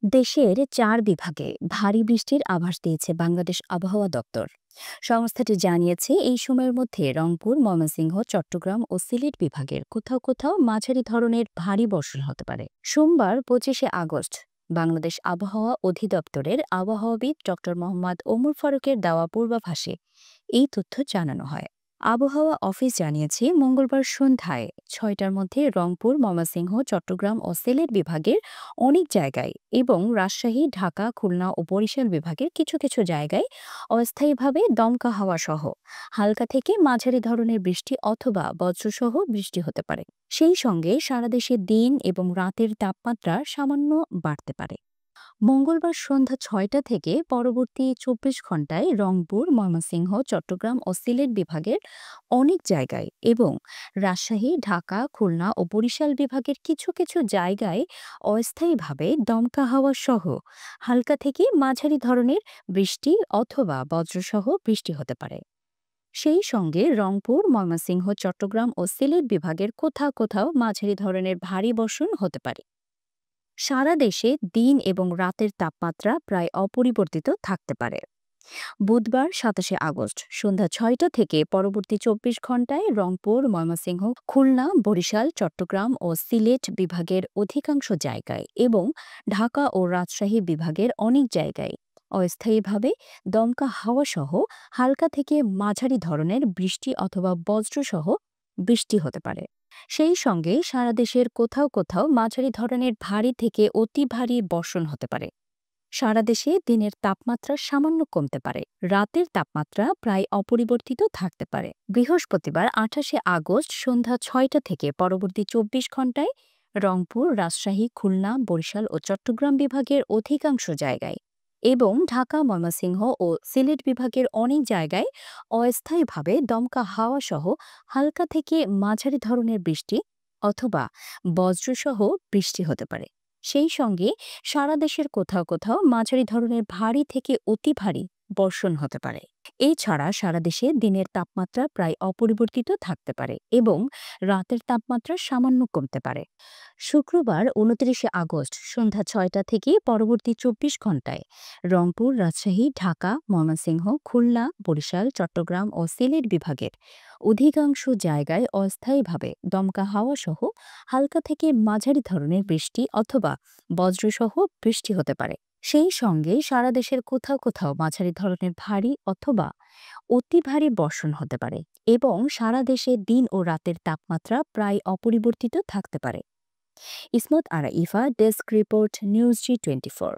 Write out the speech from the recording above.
দেশের ৪ বিভাগে ভারী বৃষ্টির আভাস দিয়েছে বাংলাদেশ আবহাওয়া দপ্তর। সংস্থাটি জানিয়েছে এই সময়ের মধ্যে রংপুর, ময়মনসিংহ, চট্টগ্রাম ও সিলেট বিভাগের কোথাও কোথাও মাঝারি ধরনের ভারী বর্ষণ হতে পারে। সোমবার ২৫শে আগস্ট বাংলাদেশ আবহাওয়া অধিদপ্তরের আবহাওয়াবিদ ড মোহাম্মদ ওমর ফারুকের দেওয়া পূর্বাভাসে এই তথ্য জানানো হয়। আবহাওয়া অফিস জানিয়েছে মঙ্গলবার সন্ধ্যায় ৬টার মধ্যে রংপুর, ময়মনসিংহ, চট্টগ্রাম ও সিলেট বিভাগের অনেক জায়গায় এবং রাজশাহী, ঢাকা, খুলনা ও বরিশাল বিভাগের কিছু কিছু জায়গায় অস্থায়ীভাবে দমকা হাওয়া সহ হালকা থেকে মাঝারি ধরনের বৃষ্টি অথবা বজ্রসহ বৃষ্টি হতে পারে। সেই সঙ্গে সারা দেশে দিন এবং রাতের তাপমাত্রা সামান্য বাড়তে পারে। মঙ্গলবার সন্ধ্যা ৬টা থেকে পরবর্তী ২৪ ঘণ্টায় রংপুর, ময়মনসিংহ, চট্টগ্রাম ও সিলেট বিভাগের অনেক জায়গায় এবং রাজশাহী, ঢাকা, খুলনা ও বরিশাল বিভাগের কিছু কিছু জায়গায় অস্থায়ীভাবে দমকা হাওয়া সহ হালকা থেকে মাঝারি ধরনের বৃষ্টি অথবা বজ্রসহ বৃষ্টি হতে পারে। সেই সঙ্গে রংপুর, ময়মনসিংহ, চট্টগ্রাম ও সিলেট বিভাগের কোথাও কোথাও মাঝারি ধরনের ভারী বর্ষণ হতে পারে। সারা দেশে দিন এবং রাতের তাপমাত্রা প্রায় অপরিবর্তিত থাকতে পারে। বুধবার ২৭শে আগস্ট সন্ধ্যা ৬টা থেকে পরবর্তী ২৪ ঘণ্টায় রংপুর, ময়মনসিংহ, খুলনা, বরিশাল, চট্টগ্রাম ও সিলেট বিভাগের অধিকাংশ জায়গায় এবং ঢাকা ও রাজশাহী বিভাগের অনেক জায়গায় অস্থায়ীভাবে দমকা হাওয়াসহ হালকা থেকে মাঝারি ধরনের বৃষ্টি অথবা বজ্রসহ বৃষ্টি হতে পারে। সেই সঙ্গে সারা দেশের কোথাও কোথাও মাঝারি ধরনের ভারী থেকে অতি ভারী বর্ষণ হতে পারে। সারা দেশে দিনের তাপমাত্রা সামান্য কমতে পারে, রাতের তাপমাত্রা প্রায় অপরিবর্তিত থাকতে পারে। বৃহস্পতিবার ২৮শে আগস্ট সন্ধ্যা ৬টা থেকে পরবর্তী ২৪ ঘণ্টায় রংপুর, রাজশাহী, খুলনা, বরিশাল ও চট্টগ্রাম বিভাগের অধিকাংশ জায়গায় এবং ঢাকা, ময়মনসিংহ ও সিলেট বিভাগের অনেক জায়গায় অস্থায়ীভাবে দমকা হাওয়া সহ হালকা থেকে মাঝারি ধরনের বৃষ্টি অথবা বজ্রসহ বৃষ্টি হতে পারে। সেই সঙ্গে সারা দেশের কোথাও কোথাও মাঝারি ধরনের ভারী থেকে অতি ভারী বর্ষণ হতে পারে। এছাড়া সারা দেশে দিনের তাপমাত্রা প্রায় অপরিবর্তিত থাকতে পারে এবং রাতের তাপমাত্রা সামান্য কমতে পারে। শুক্রবার ২৯শে আগস্ট সন্ধ্যা ৬টা থেকে পরবর্তী ২৪ ঘণ্টায় রংপুর, রাজশাহী, ঢাকা, ময়মনসিংহ, খুলনা, বরিশাল, চট্টগ্রাম ও সিলেট বিভাগের অধিকাংশ জায়গায় অস্থায়ীভাবে দমকা হাওয়া সহ হালকা থেকে মাঝারি ধরনের বৃষ্টি অথবা বজ্রসহ বৃষ্টি হতে পারে। সেই সঙ্গে সারা দেশের কোথাও কোথাও মাঝারি ধরনের ভারী অথবা অতি ভারী বর্ষণ হতে পারে এবং সারা দেশে দিন ও রাতের তাপমাত্রা প্রায় অপরিবর্তিত থাকতে পারে। Ismat Ara Ifa, desk report, news G24।